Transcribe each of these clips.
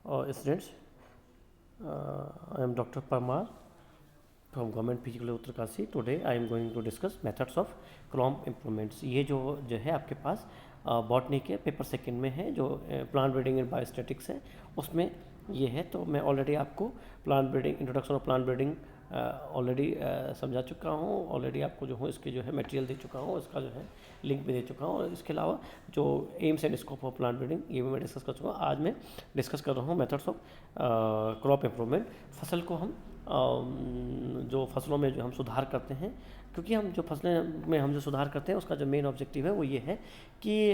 Students, I am Dr. Parmar from Government Physical Uttarkasi. Today I am going to discuss methods of chrome improvements. ये जो है आपके पास botany के paper second में है, जो प्लांट ब्रीडिंग एंड बायोस्टैटिक्स है, उसमें ये है। तो मैं ऑलरेडी आपको plant breeding, introduction of plant breeding already समझा चुका हूँ। ऑलरेडी आपको जो हूँ इसके जो है मटेरियल दे चुका हूँ, इसका जो है लिंक भी दे चुका हूँ। और इसके अलावा जो AIIMS and scope of plant breeding ये भी मैं डिस्कस कर चुका हूँ। आज मैं डिस्कस कर रहा हूँ मेथड्स ऑफ क्रॉप इम्प्रूवमेंट। फसल को हम जो फसलों में जो हम सुधार करते हैं, क्योंकि हम जो फसलें में हम जो सुधार करते हैं उसका जो मेन ऑब्जेक्टिव है वो ये है कि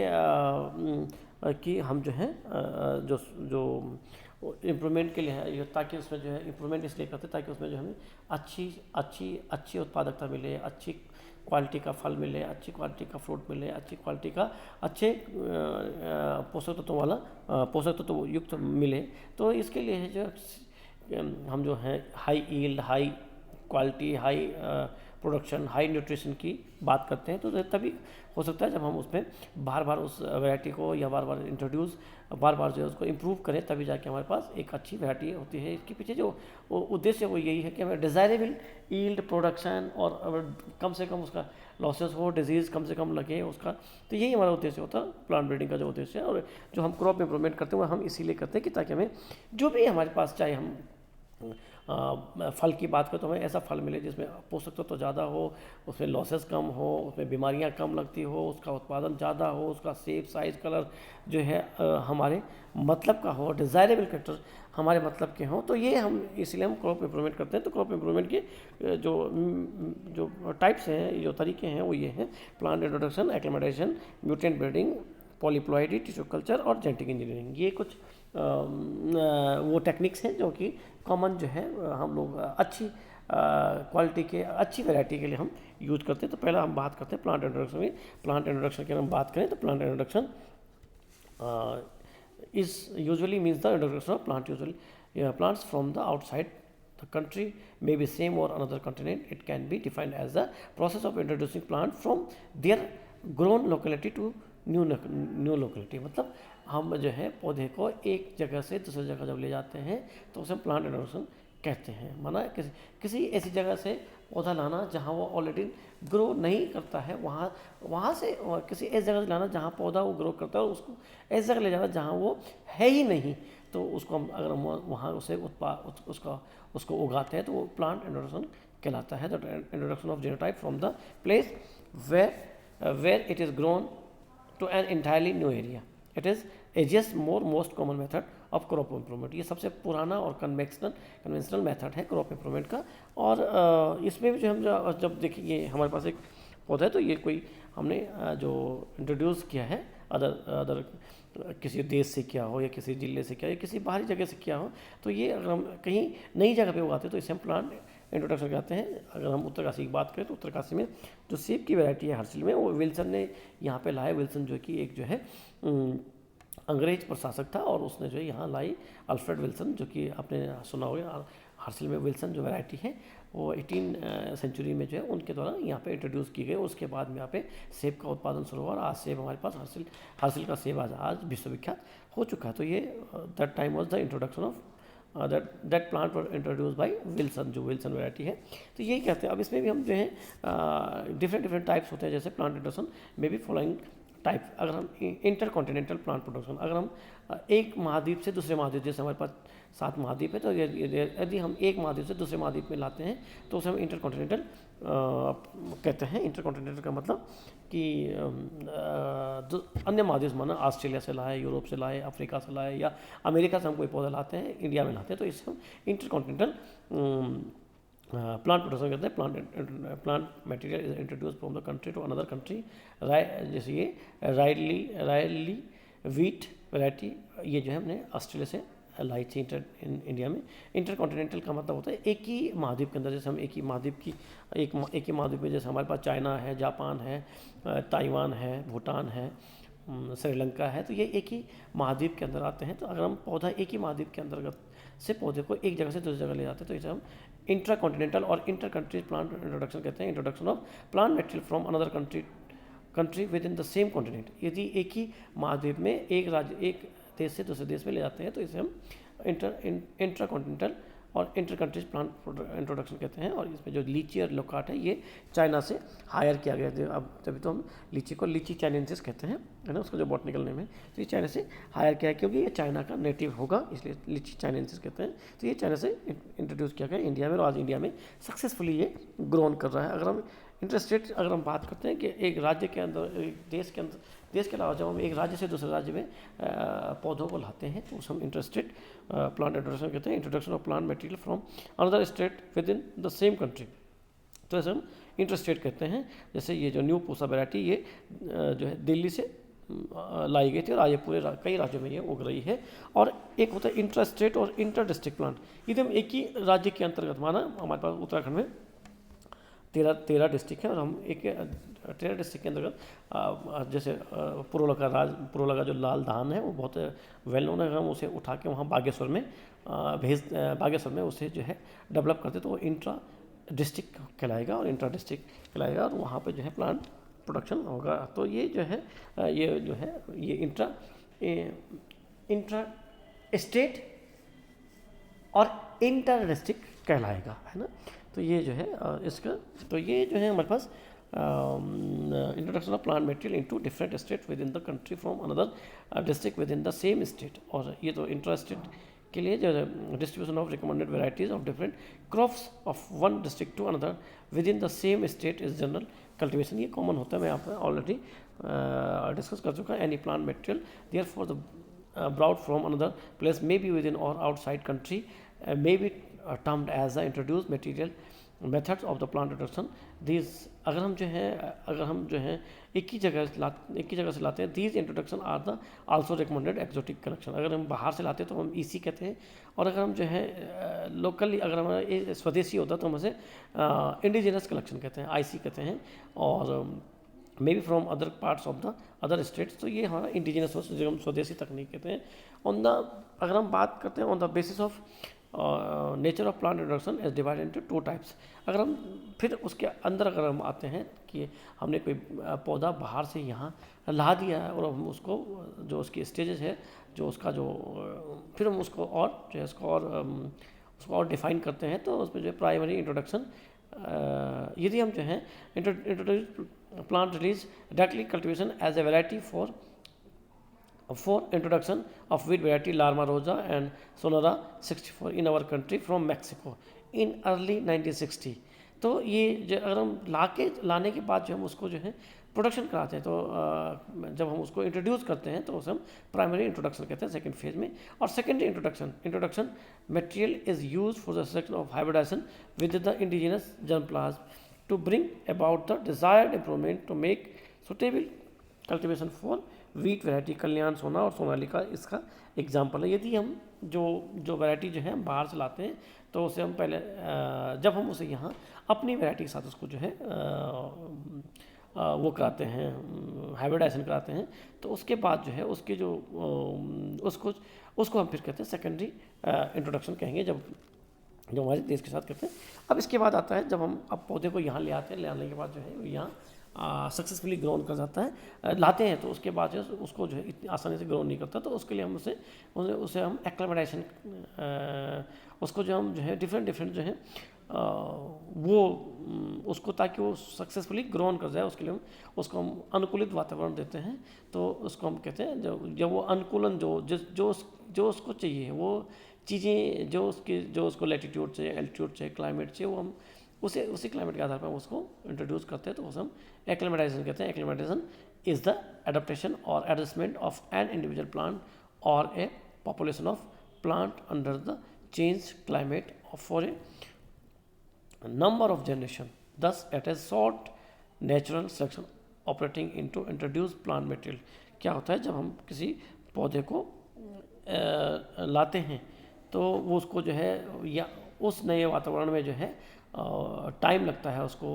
हम जो है जो जो इम्प्रूवमेंट के लिए है, ताकि उसमें जो है इम्प्रूवमेंट इसलिए करते हैं ताकि उसमें जो हमें अच्छी अच्छी अच्छी उत्पादकता मिले, अच्छी क्वालिटी का फल मिले, अच्छी क्वालिटी का फ्रूट मिले, अच्छी क्वालिटी का अच्छे पोषक तत्वों वाला पोषक तत्व युक्त मिले। तो इसके लिए है जो हम जो है high yield, high quality, high production, high nutrition की बात करते हैं। तो तभी हो सकता है जब हम उसमें बार बार उस वैरायटी को या बार बार इंट्रोड्यूस, बार बार जो है उसको इम्प्रूव करें, तभी जाके हमारे पास एक अच्छी वैरायटी होती है। इसके पीछे जो उद्देश्य वो यही है कि हमें डिज़ायरेबल यील्ड, प्रोडक्शन और कम से कम उसका लॉसेस हो, डिजीज़ कम से कम लगे उसका। तो यही हमारा उद्देश्य होता है प्लांट ब्रीडिंग का जो उद्देश्य है। और जो हम क्रॉप इम्प्रूवमेंट करते हैं वो हम इसीलिए करते हैं कि ताकि हमें जो भी हमारे पास, चाहे हम फल की बात करें तो हमें ऐसा फल मिले जिसमें पोषक तत्व तो ज़्यादा हो, उसमें लॉसेस कम हो, उसमें बीमारियां कम लगती हो, उसका उत्पादन ज़्यादा हो, उसका शेप, साइज़, कलर जो है हमारे मतलब का हो, डिज़ायरेबल कैरेक्टर हमारे मतलब के हों। तो ये हम इसलिए हम क्रॉप इम्प्रूवमेंट करते हैं। तो क्रॉप इम्प्रूवमेंट के जो जो टाइप्स हैं, जो तरीके हैं वो ये हैं: plant introduction, acclimatisation, mutant breeding, polyploidy, tissue culture और जेनेटिक इंजीनियरिंग। ये कुछ वो टेक्निक्स हैं जो कि कॉमन जो है हम लोग अच्छी क्वालिटी के, अच्छी वैरायटी के लिए हम यूज करते हैं। तो पहला हम बात करते हैं प्लांट इंट्रोडक्शन में। प्लांट इंट्रोडक्शन की हम बात करें तो plant introduction is usually means the introduction of plant, usually plants from the outside the country, may be same or another continent. It can be defined as the process of introducing plant from their grown locality to new locality. मतलब हम जो है पौधे को एक जगह से दूसरी जगह जब ले जाते हैं तो उसे प्लांट इंट्रोडक्शन कहते हैं। माना किसी ऐसी जगह से पौधा लाना जहाँ वो ऑलरेडी ग्रो नहीं करता है, वहाँ से किसी ऐसी जगह से लाना जहाँ पौधा वो ग्रो करता है, और उसको ऐसी जगह ले जाना जहाँ वो है ही नहीं। तो उसको हम अगर हम वहाँ उसे उसको उगाते हैं तो वो प्लांट इंट्रोडक्शन कहलाता है। The introduction of genotype from the place where it is grown to an entirely new area. It is easiest most common method of crop improvement. ये सबसे पुराना और कन्वेंशनल मेथड है क्रॉप इम्प्रूवमेंट का। और इसमें भी जो हम जब देखिए हमारे पास एक पौधा है तो ये कोई हमने जो इंट्रोड्यूस किया है अदर किसी देश से किया हो, या किसी जिले से किया हो, या किसी बाहरी जगह से किया हो, तो ये अगर हम कहीं नई जगह पे उगाते हैं तो इसे हम प्लांट इंट्रोडक्शन कहते हैं। अगर हम उत्तरकाशी की बात करें तो उत्तरकाशी में जो सेब की वैरायटी है हर्सिल में, वो विल्सन ने यहाँ पे लाया। विल्सन जो कि एक जो है अंग्रेज प्रशासक था, और उसने जो है यहाँ लाई अल्फ्रेड विल्सन, जो कि आपने सुना होगा। हर्सिल में विल्सन जो वैरायटी है वो 18 सेंचुरी में जो है उनके द्वारा यहाँ पे इंट्रोड्यूस की गई। उसके बाद में यहाँ पे सेब का उत्पादन शुरू हुआ, और आज सेब हमारे पास हर्सिल का सेब आज विश्वविख्यात हो चुका है। तो ये that time was the introduction of that plant were introduce by Wilson, जो विल्सन वैरायटी है। तो यही कहते हैं। अब इसमें भी हम जो है डिफरेंट टाइप्स होते हैं, जैसे प्लांट इंट्रोडक्शन में भी फॉलोइंग टाइप। अगर हम इंटर कॉन्टिनेंटल प्लांट प्रोडक्शन, अगर हम एक महाद्वीप से दूसरे महाद्वीप, जैसे हमारे पास 7 महाद्वीप है, तो यदि हम एक महाद्वीप से दूसरे महाद्वीप में लाते हैं तो उसे हम इंटर कॉन्टिनेंटल कहते हैं। इंटर कॉन्टिनेंटल का मतलब कि अन्य महाद्वीप, माना ऑस्ट्रेलिया से लाए, यूरोप से लाए, अफ्रीका से लाए, या अमेरिका से हम कोई पौधा लाते हैं, इंडिया में लाते हैं, तो इससे हम इंटर कॉन्टिनेंटल प्लांट प्रोडक्शन कहते हैं। Plant material is introduce from the country to another country. जैसे ये रायली वीट वैरायटी, ये जो है हमने ऑस्ट्रेलिया से लाई थी इंडिया में। इंटर कॉन्टिनेंटल का मतलब होता है एक ही महाद्वीप के अंदर। जैसे हम एक ही महाद्वीप में, जैसे हमारे पास चाइना है, जापान है, ताइवान है, भूटान है, श्रीलंका है, तो ये एक ही महाद्वीप के अंदर आते हैं। तो अगर हम पौधा एक ही महाद्वीप के अंतर्गत से पौधे को एक जगह से दूसरी जगह ले जाते हैं तो इसे हम इंट्रा कॉन्टिनेंटल और इंटर कंट्री प्लांट इंट्रोडक्शन कहते हैं। Introduction of plant material from another country with in the same continent. यदि एक ही महाद्वीप में एक देश से दूसरे देश में ले जाते हैं, तो इसे हम इंट्रा कॉन्टिनेंटल और इंटर कंट्रीज प्लांट इंट्रोडक्शन कहते हैं। और इसमें जो लीची और लोकाट है ये चाइना से हायर किया गया है। अब तभी तो हम लीची को लीची चाइनेंसिस कहते हैं, है ना, उसका जो बॉटनिकल नेम है। तो ये चाइना से हायर किया है क्योंकि ये चाइना का नेटिव होगा, इसलिए लीची चाइनेंसिस कहते हैं। तो ये चाइना से इंट्रोड्यूस किया गया इंडिया में, और आज इंडिया में सक्सेसफुली ये ग्रोन कर रहा है। अगर हम इंटरेस्टेड अगर हम बात करते हैं कि एक राज्य के अंदर, एक देश के अलावा जब हम एक राज्य से दूसरे राज्य में पौधों को लाते हैं तो उसे हम इंटरेस्टेड प्लांट इंट्रोडक्शन कहते हैं। Introduction of plant material from another state within the same country, तो ऐसे हम इंटरेस्टेड कहते हैं। जैसे ये जो न्यू पूसा वैरायटी ये जो है दिल्ली से लाई गई थी और आज ये पूरे कई राज्यों में ये उग रही है। और एक होता है इंटर स्टेट और इंटर डिस्ट्रिक्ट प्लांट, ये हम एक ही राज्य के अंतर्गत, माना हमारे पास उत्तराखंड में 13 डिस्ट्रिक्ट है और हम एक 13 डिस्ट्रिक्ट के अंतर्गत जैसे पुरोला का जो लाल धान है वो बहुत वेल नोन है। हम उसे उठा के वहाँ बागेश्वर में उसे जो है डेवलप करते तो वो इंट्रा डिस्ट्रिक्ट कहलाएगा और इंट्रा डिस्ट्रिक्ट कहलाएगा, और वहाँ पे जो है प्लांट प्रोडक्शन होगा। तो ये जो है ये इंट्रा स्टेट और इंटर डिस्ट्रिक्ट कहलाएगा, है ना। तो ये जो है इसका, तो ये जो है हमारे पास introduction of plant material into different state within the country from another district within the same state. और ये तो इंट्रा स्टेट के लिए जो distribution of recommended varieties of different crops of one district to another within the same state is general cultivation. ये common होता है, मैं आप ऑलरेडी डिस्कस कर चुका। Any plant material there for the brought from another place may be within or outside country may be termed as the introduced material methods of the plant introduction. These अगर हम जो है एक ही जगह से लाते हैं, these introduction are the also recommended exotic collection. अगर हम बाहर से लाते हैं तो हम EC कहते हैं, और अगर हम जो है लोकली अगर हमारा स्वदेशी होता तो हम उसे इंडिजिनस कलेक्शन कहते हैं, IC कहते हैं। और may be from other parts of the other states, तो ये हमारा इंडिजिनस हो, जो हम स्वदेशी तकनीक कहते हैं। अगर हम बात करते हैं on the basis of nature of plant introduction is divided into 2 types. अगर हम फिर उसके अंदर अगर हम आते हैं कि हमने कोई पौधा बाहर से यहाँ ला दिया है और हम उसको जो उसकी स्टेजेस है, जो उसका जो फिर हम उसको और जो है उसको और डिफाइन करते हैं, तो उसमें जो है प्राइमरी इंट्रोडक्शन, यदि हम जो है introduce plant release directly cultivation as a variety for introduction of wheat variety Larma Rosa and Sonora 64 in our country from Mexico in early 1960। तो ये जो अगर हम लाने के बाद जो हम उसको जो है प्रोडक्शन कराते हैं, तो जब हम उसको इंट्रोड्यूस करते हैं तो उसे हम प्राइमरी इंट्रोडक्शन कहते हैं सेकंड फेज में। और secondary introduction material is used for the selection of hybridisation with the indigenous germplasm to bring about the desired improvement to make suitable cultivation for wheat variety। कल्याण सोना और सोनालिका इसका example है। यदि हम जो वैरायटी जो है हम बाहर से लाते हैं तो उसे हम पहले जब हम उसे यहाँ अपनी वैरायटी के साथ उसको जो है वो कराते हैं, हाइब्रिडाइजेशन कराते हैं, तो उसके बाद जो है उसके जो उसको हम फिर कहते हैं सेकेंडरी इंट्रोडक्शन कहेंगे, जो हमारे देश के साथ करते हैं। अब इसके बाद आता है जब हम अब पौधे को यहाँ ले आते हैं, ले आने के बाद जो है यहाँ सक्सेसफुली ग्रोन कर जाता है, लाते हैं तो उसके बाद जो है उसको जो है इतनी आसानी से ग्रोन नहीं करता, तो उसके लिए हम उसे हम एक्लेमेटाइजेशन, उसको जो हम जो है डिफरेंट जो है वो उसको ताकि वो सक्सेसफुली ग्रोन कर जाए, उसके लिए उसको हम अनुकूलित वातावरण देते हैं। तो उसको हम कहते हैं जब वो अनुकूलन जो उसको चाहिए, वो चीज़ें जो उसको लैटिट्यूड चाहिए, एल्टीट्यूड चाहिए, क्लाइमेट चाहिए, वो हम उसी क्लाइमेट के आधार पर हम उसको इंट्रोड्यूस करते हैं, तो उसे हम एक्लेमेटाइजेशन कहते हैं। एक्लेमेटाइजेशन इज द एडेप्टेशन और adjustment of an individual plant और a population of plant under the change climate for a number of generation, thus at a short natural selection operating into introduced plant material। क्या होता है जब हम किसी पौधे को लाते हैं तो वो उसको जो है या उस नए वातावरण में जो है टाइम लगता है उसको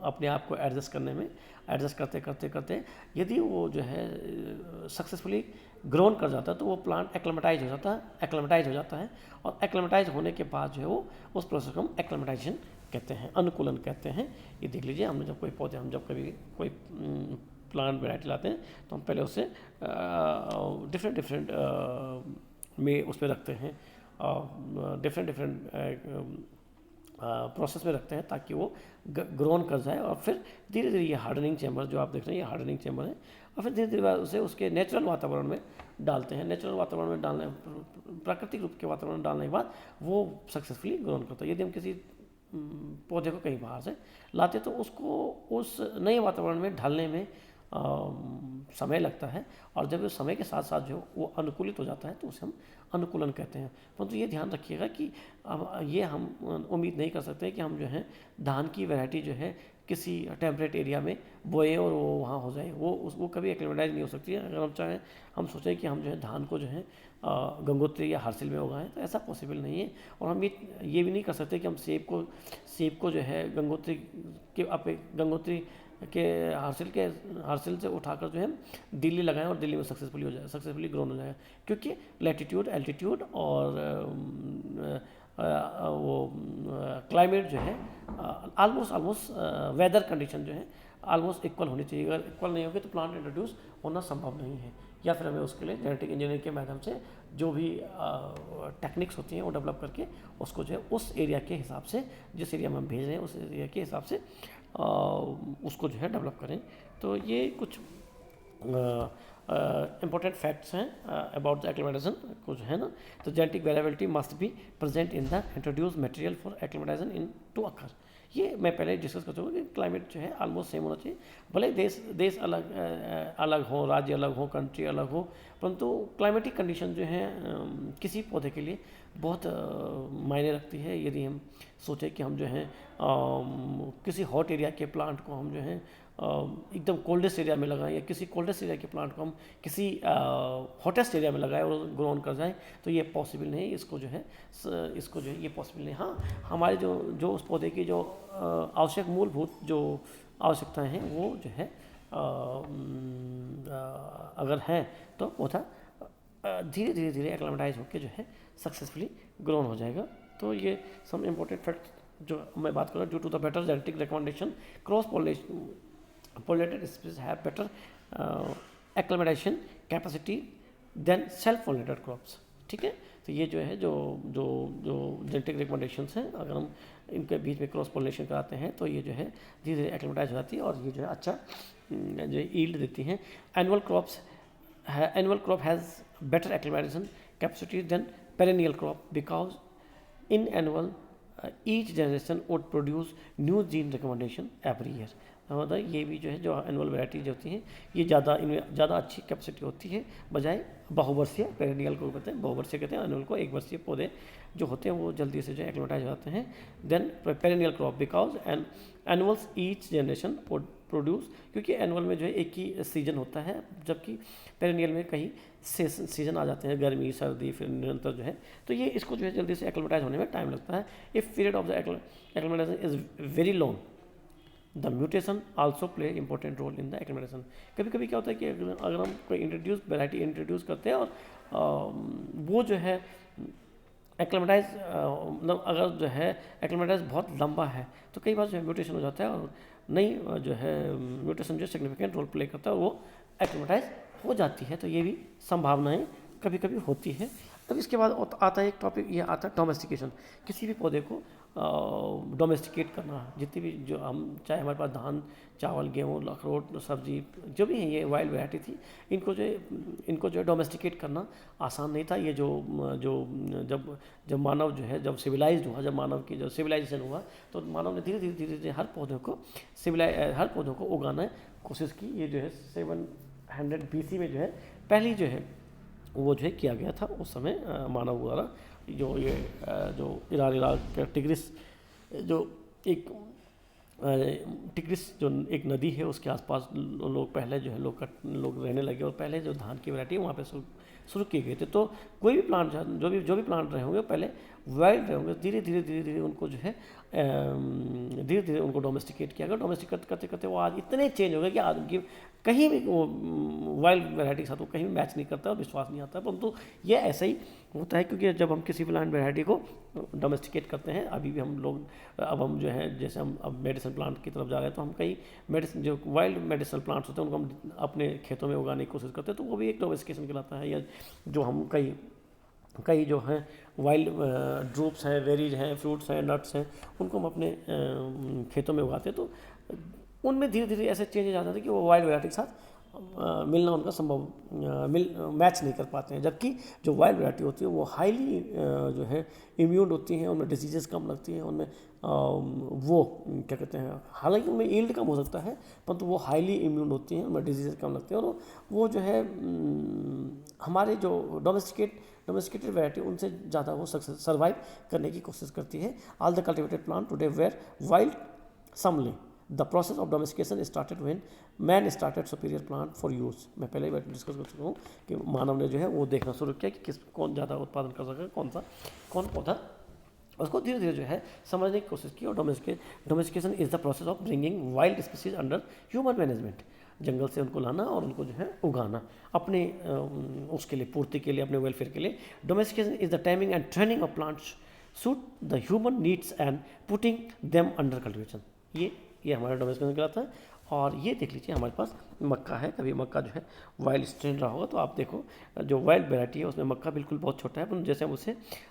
अपने आप को एडजस्ट करने में। एडजस्ट करते यदि वो जो है सक्सेसफुली ग्रोन कर जाता है तो वो प्लांट एक्लेमेटाइज हो जाता है और एक्लेमेटाइज होने के बाद जो है वो उस प्रोसेस को हम एक्लेमेटाइजेशन कहते हैं, अनुकूलन कहते हैं। ये देख लीजिए, हमने जब कोई प्लांट वैरायटी लाते हैं तो हम पहले उसे डिफरेंट डिफरेंट में उसमें रखते हैं, डिफरेंट डिफरेंट प्रोसेस में रखते हैं ताकि वो ग्रोन कर जाए, और फिर धीरे धीरे ये हार्डनिंग चैम्बर जो आप देख रहे हैं ये हार्डनिंग चैम्बर है, और फिर धीरे धीरे बाद उसे उसके नेचुरल वातावरण में डालते हैं। नेचुरल वातावरण में डालने, प्राकृतिक रूप के वातावरण में डालने के बाद वो सक्सेसफुली ग्रोन करता है। यदि हम किसी पौधे को कहीं बाहर से लाते तो उसको उस नए वातावरण में ढलने में समय लगता है, और जब उस समय के साथ साथ जो वो अनुकूलित हो जाता है तो उसे हम अनुकूलन कहते हैं। परंतु ये ध्यान रखिएगा कि अब ये हम उम्मीद नहीं कर सकते कि हम जो है धान की वैरायटी जो है किसी टेम्परेट एरिया में बोए और वो वहाँ हो जाए, वो कभी एक्लिमेटाइज नहीं हो सकती है। अगर हम चाहें, हम सोचें कि हम जो है धान को जो है गंगोत्री या हारसिल में उगाएं तो ऐसा पॉसिबल नहीं है। और हम ये भी नहीं कर सकते कि हम सेब को जो है गंगोत्री के हारसिल से उठाकर जो है दिल्ली लगाएं और दिल्ली में सक्सेसफुली ग्रोन हो जाएगा, क्योंकि लैटिट्यूड, एल्टीट्यूड और वो क्लाइमेट जो है ऑलमोस्ट वेदर कंडीशन जो है ऑलमोस्ट इक्वल होनी चाहिए। अगर इक्वल नहीं होगी तो प्लांट इंट्रोड्यूस होना संभव नहीं है, या फिर हमें उसके लिए जेनेटिक इंजीनियरिंग के माध्यम से जो भी टेक्निक्स होती हैं वो डेवलप करके उसको जो है उस एरिया के हिसाब से, जिस एरिया में हम भेज रहे हैं उस एरिया के हिसाब से उसको जो है डेवलप करें। तो ये कुछ important facts हैं about the acclimatization कुछ है ना। तो genetic variability must be present in the introduced material for acclimatization in to occur। ये मैं पहले डिस्कस कर चुका कि क्लाइमेट जो है ऑलमोस्ट सेम होना चाहिए, भले देश अलग हो, राज्य अलग हो, कंट्री अलग हो, परंतु क्लाइमेटिक कंडीशन जो है किसी पौधे के लिए बहुत मायने रखती है। यदि हम सोचें कि हम जो है किसी हॉट एरिया के प्लांट को हम जो है एकदम कोल्डेस्ट एरिया में लगाएं, या किसी कोल्डेस्ट एरिया के प्लांट को हम किसी हॉटेस्ट एरिया में लगाएं और ग्रोन कर जाएं, तो ये पॉसिबल नहीं। इसको जो है ये पॉसिबल नहीं। हाँ, हमारे जो उस पौधे की जो आवश्यक मूलभूत जो आवश्यकताएं हैं वो जो है अगर हैं तो पौधा धीरे धीरे एक्लामेटाइज होकर जो है सक्सेसफुली ग्रोन हो जाएगा। तो ये सम इम्पोर्टेंट फैक्ट जो मैं बात कर रहा हूँ, due to the better genetic recommendation cross pollinated species have better acclimatization capacity than self pollinated crops। ठीक है, तो ये जो है जो जेनेटिक रिकमेंडेशंस हैं, अगर हम इनके बीच में क्रॉस पोलिनेशन कराते हैं तो ये जो है धीरे धीरे एक्लिमेटाइज हो जाती है और ये जो है अच्छा जो ईल्ड देती हैं। Annual crop has better acclimatisation capacity than perennial crop because in annual each generation would produce new gene recommendation every year. मतलब ये भी जो है जो एनुअल वैरायटीज होती हैं ये इनमें ज़्यादा अच्छी कैपेसिटी होती है बजाय बहुवर्षीय, पेरेनियल को कहते हैं, बहुवर्षीय कहते हैं, एनुअल को एक वर्षीय पौधे जो होते हैं वो जल्दी से जो एक्लिमेटाइज हो जाते हैं। Than perennial crop because annuals each generation produce, क्योंकि एनुअल में जो है एक ही सीजन होता है, जबकि पेरेनियल में कई सीजन आ जाते हैं, गर्मी, सर्दी, फिर निरंतर जो है, तो ये इसको जो है जल्दी से एक्लिमेटाइज होने में टाइम लगता है। If period of the acclimatisation is very long the mutation also play important role in the acclimatisation. कभी कभी क्या होता है कि अगर हम कोई वैरायटी इंट्रोड्यूस करते हैं और वो जो है एक्लिमेटाइज मतलब अगर जो है एक्लिमेटाइज बहुत लंबा है तो कई बार जो है म्यूटेशन हो जाता है और नई जो है म्यूटेशन जो सिग्निफिकेंट रोल प्ले करता है वो एक्लिमेटाइज हो जाती है। तो ये भी संभावनाएं कभी कभी होती है। अब इसके बाद आता है एक टॉपिक, ये आता है डोमेस्टिकेशन। किसी भी पौधे को डोमेस्टिकेट करना, जितनी भी जो हम चाहे हमारे पास धान, चावल, गेहूँ, अखरोट, सब्जी जो भी है ये वाइल्ड वैरायटी थी, इनको जो है डोमेस्टिकेट करना आसान नहीं था। ये जब मानव जो है जब सिविलाइज्ड हुआ, जब मानव की जो सिविलाइजेशन हुआ तो मानव ने धीरे धीरे हर पौधों को उगाना कोशिश की। ये जो है 700 BC में जो है पहली जो है वो जो है किया गया था उस समय मानव द्वारा। जो ईरान इराक का टिग्रिस जो एक नदी है उसके आसपास लोग पहले जो है लोग रहने लगे और पहले जो धान की वैरायटी वहाँ पे शुरू किए गए थे। तो कोई भी प्लांट जो भी प्लांट रहे होंगे पहले वाइल्ड रहे होंगे, धीरे धीरे उनको जो है धीरे धीरे उनको डोमेस्टिकेट किया गया। डोमेस्टिकेट करते करते वो आज इतने चेंज हो गए कि आज उनकी कहीं भी वो वाइल्ड वैरायटी के साथ वो कहीं भी मैच नहीं करता और विश्वास नहीं आता। परंतु ये ऐसा ही होता है, क्योंकि जब हम किसी प्लांट वैरायटी को डोमेस्टिकेट करते हैं, अभी भी हम लोग अब हम जो है जैसे हम अब मेडिसिन प्लांट की तरफ जा रहे हैं, तो हम कई मेडिसिन जो वाइल्ड मेडिसिनल प्लांट्स होते हैं उनको हम अपने खेतों में उगाने की कोशिश करते हैं, तो वो भी एक डोमेस्टिकेशन कहलाता है। या जो हम कई कई जो हैं वाइल्ड ड्रूप्स हैं, वेरीज हैं, फ्रूट्स हैं, नट्स हैं, उनको हम अपने खेतों में उगाते हैं, तो उनमें धीरे धीरे ऐसे चेंजेस आ जाते हैं कि वो वाइल्ड वैरायटी के साथ मिलना उनका संभव मैच नहीं कर पाते हैं। जबकि जो वाइल्ड वैरायटी होती है वो हाईली जो है इम्यून होती हैं, उनमें डिजीजेस कम लगती हैं, उनमें वो क्या कहते हैं, हालांकि उनमें यील्ड कम हो सकता है, परंतु वो हाईली इम्यून होती हैं, उनमें डिजीजेस कम लगती हैं, और वो जो है हमारे जो डोमेस्टिकेटेड वैरायटी उनसे ज़्यादा वो सर्वाइव करने की कोशिश करती है। All the cultivated plant today were wild समली। The process of domestication started when man started superior plant for use. मैं पहले ही डिस्कस कर चुका हूँ कि मानव ने जो है वो देखना शुरू किया कि कौन ज़्यादा उत्पादन कर सके, कौन पौधा, उसको धीरे धीरे जो है समझने की कोशिश की। और domestication is the process of bringing wild species under human management. जंगल से उनको लाना और उनको जो है उगाना अपने उसके लिए, पूर्ति के लिए, अपने वेलफेयर के लिए। Domestication is the timing and training of plants suit the human needs and putting them under cultivation. ये हमारा डोमेस्टिकेशन कहलाता है। और ये देख लीजिए हमारे पास मक्का है। कभी मक्का जो है वाइल्ड स्ट्रेन रहा होगा तो आप देखो जो वाइल्ड वैरायटी है उसमें मक्का बिल्कुल बहुत छोटा है, पर जैसे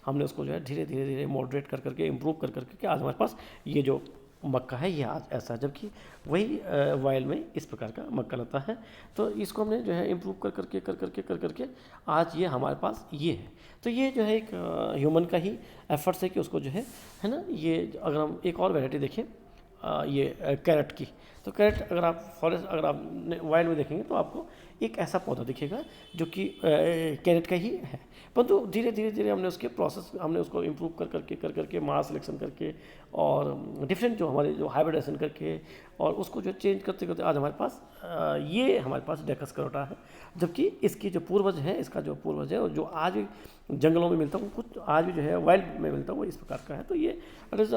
हमने उसको जो है धीरे धीरे मॉडरेट कर करके इम्प्रूव कर करके आज हमारे पास ये जो मक्का है ये आज ऐसा है। जबकि वही वाइल्ड में इस प्रकार का मक्का लगता है। तो इसको हमने जो है इम्प्रूव कर करके आज ये हमारे पास ये है। तो ये जो है एक ह्यूमन का ही एफर्ट्स है कि उसको जो है ना, ये अगर हम एक और वैरायटी देखें ये कैरेट की, तो कैरेट अगर आप वाइल्ड में देखेंगे तो आपको एक ऐसा पौधा दिखेगा जो कि कैरेट का ही है। परंतु धीरे धीरे हमने उसको इम्प्रूव कर करके मास सिलेक्शन करके और डिफरेंट जो हमारे जो हाइब्रिडेशन करके और उसको जो चेंज करते करते आज हमारे पास ये हमारे पास डेकस करोटा है। जबकि इसकी जो पूर्वज है, इसका जो पूर्वज है और जो आज भी जंगलों में मिलता है, कुछ आज भी जो है वाइल्ड में मिलता है, वो इस प्रकार का है। तो ये it is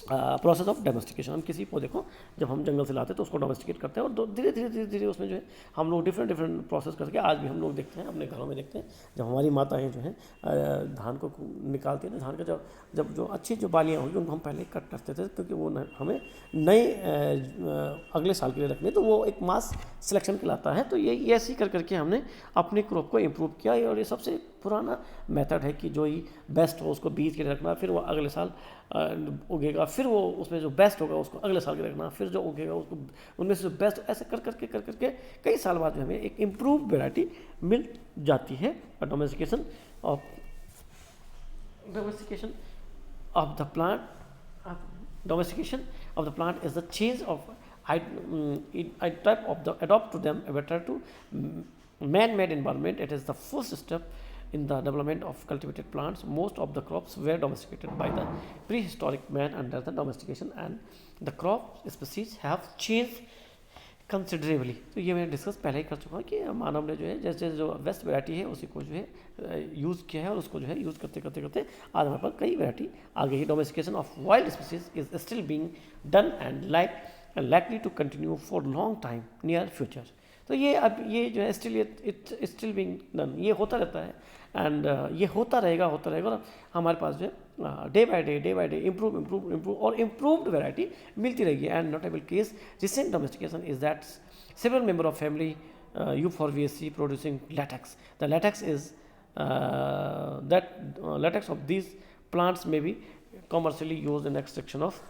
process of domestication. हम किसी पौधे को जब हम जंगल से लाते हैं तो उसको डोमेस्टिकेट करते हैं और धीरे धीरे उसमें जो है हम लोग डिफरेंट प्रोसेस करके आज भी हम लोग देखते हैं, अपने घरों में देखते हैं। जब हमारी माताएं जो हैं धान को निकालती हैं, धान का जब जो अच्छी जो बालियाँ होंगी उनको हम पहले कट करते थे, क्योंकि वो हमें नए अगले साल के लिए रखने, तो वो एक मास सिलेक्शन कहलाता है। तो ये ऐसे ही करके हमने अपने क्रॉप को इम्प्रूव किया। और ये सबसे पुराना मेथड है कि जो ही बेस्ट हो उसको बीज के रखना, फिर वो अगले साल उगेगा, फिर वो उसमें जो बेस्ट होगा उसको अगले साल के रखना, फिर जो उगेगा उसको उनमें से जो बेस्ट, ऐसे कर करके कई साल बाद में हमें एक इम्प्रूव वैरायटी मिल जाती है। Domestication of the plant is the change of type of the adopt to them better to man-made environment. It is the first step in the development of cultivated plants. Most of the crops were domesticated by the prehistoric man under the domestication, and the crop species have changed considerably. तो ये मैंने discuss पहले ही कर चुका हूँ कि मानव ने जो है जैसे जो बेस्ट वैरायटी है उसी को जो है यूज़ किया है और उसको जो है यूज़ करते आज हमारे पास कई वैरायटी आ गई है। Domestication of wild species is still being done and likely to continue for long time near future। तो ये अब ये जो है स्टिल बीइंग डन, ये होता रहता है एंड ये होता रहेगा और हमारे पास जो है डे बाय डे इम्प्रूव और इम्प्रूव्ड वैरायटी मिलती रहेगी। And notable case recent domestication is that several member of family Euphorbiaceae producing latex. The latex is latex of these plants may be commercially used in extraction of